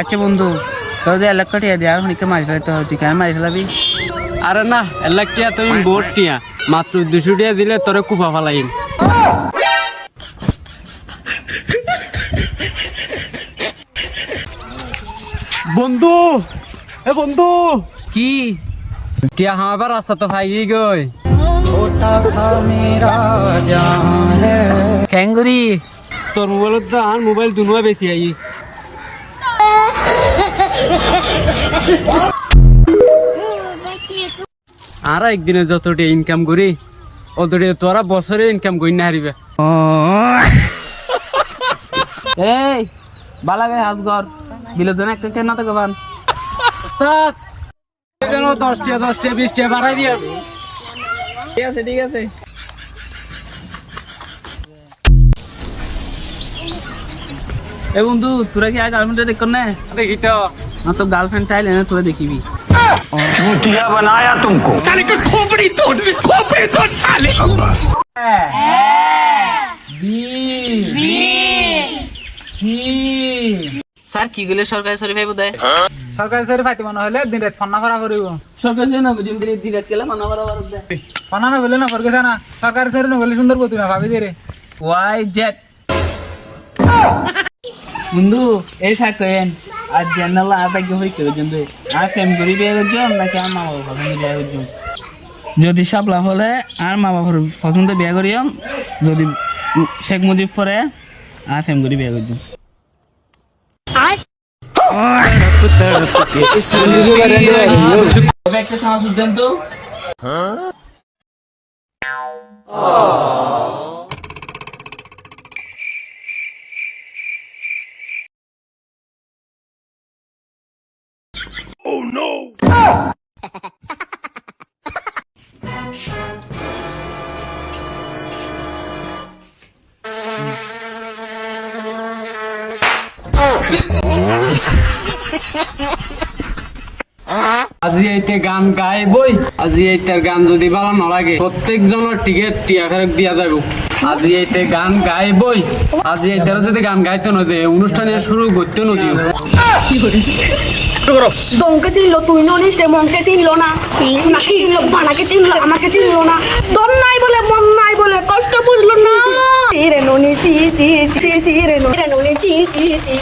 আচ্ছা বন্ধু, তোর যে 1 লাখ টিয়া দিয়ে আর হনিকে মারি ফেলে, তো তুই কেন মারি ফেলাবি? আরে না, 1 লাখ টিয়া তুমি বোট টিয়া মাত্র 200 টিয়া দিলে তোরে কুফা ফালাইম। বন্ধু, এ বন্ধু, কি টিয়া আমার রাস্তা তো ভাই গই। ক্যাঙ্গুরি তোর মোবাইলত তো আর মোবাইল দুনুয়া বেশি আই। আর একদিনে যতটি ইনকাম করি অতটি তোরা বছরে ইনকাম করি না হারিবে। এই বালাগে হাজগর বিলোদন একটা কেন তো গবান ওস্তাদ কেন 10 টিয়া 20 টিয়া বাড়াই দিয়া। ঠিক আছে ঠিক আছে। এ বন্ধু, তোরা কি আর গার্লফ্রেন্ড দেখ না? দেখি তো তো গার্লফ্রেন্ড চাইলে না তোরা দেখিবি। चूतिया बनाया तुमको साले का खोपड़ी तोड़ साले शाबाश স্যার কি গেলে সরকারি সরি ভাই বোধহয় সরকারি সরি ফাইতে মনে হলে দিন রাত ফন্না করা করিব। সরকারি সরি না বুঝিম দিলে দিরাত গেলে মানা করা করা দে ফন্না না বলে না ফরগেছে না সরকারি সরি না বলে সুন্দর বলতি না ভাবি দে রে। ওয়াই জেড বন্ধু এই সাকেন আজ জানাল আর ভাগ্য হইতে জন্য আর ফেম করি বিয়ে করছম নাকি আর মা বাবা পছন্দ বিয়ে করছম? যদি সাপলা হলে আর মা বাবার পছন্দ বিয়ে করিম, যদি শেখ মুজিব পরে আর ফেম করি বিয়ে করছম। একটা সাহস উঠেন তো। আজি এইতে গান গাইবই। আজি এইটার গান যদি ভালো না লাগে প্রত্যেক জনের টিকেট টিয়া ফেরত দিয়া যাবো। আজি এইতে গান গাইবই। আজি এইটার যদি গান গাইতে না দে অনুষ্ঠানে শুরু করতে না দিও। দমকে চিনলো, তুই ননিস রে, মনকে চিনলো না, সোনাকে চিনলো, বানাকে চিনলো, আমাকে চিনলো না, দম নাই বলে মন নাই বলে কষ্ট বুঝলো না। রে ননি চি চি চি চি রে ননি চি চি চি।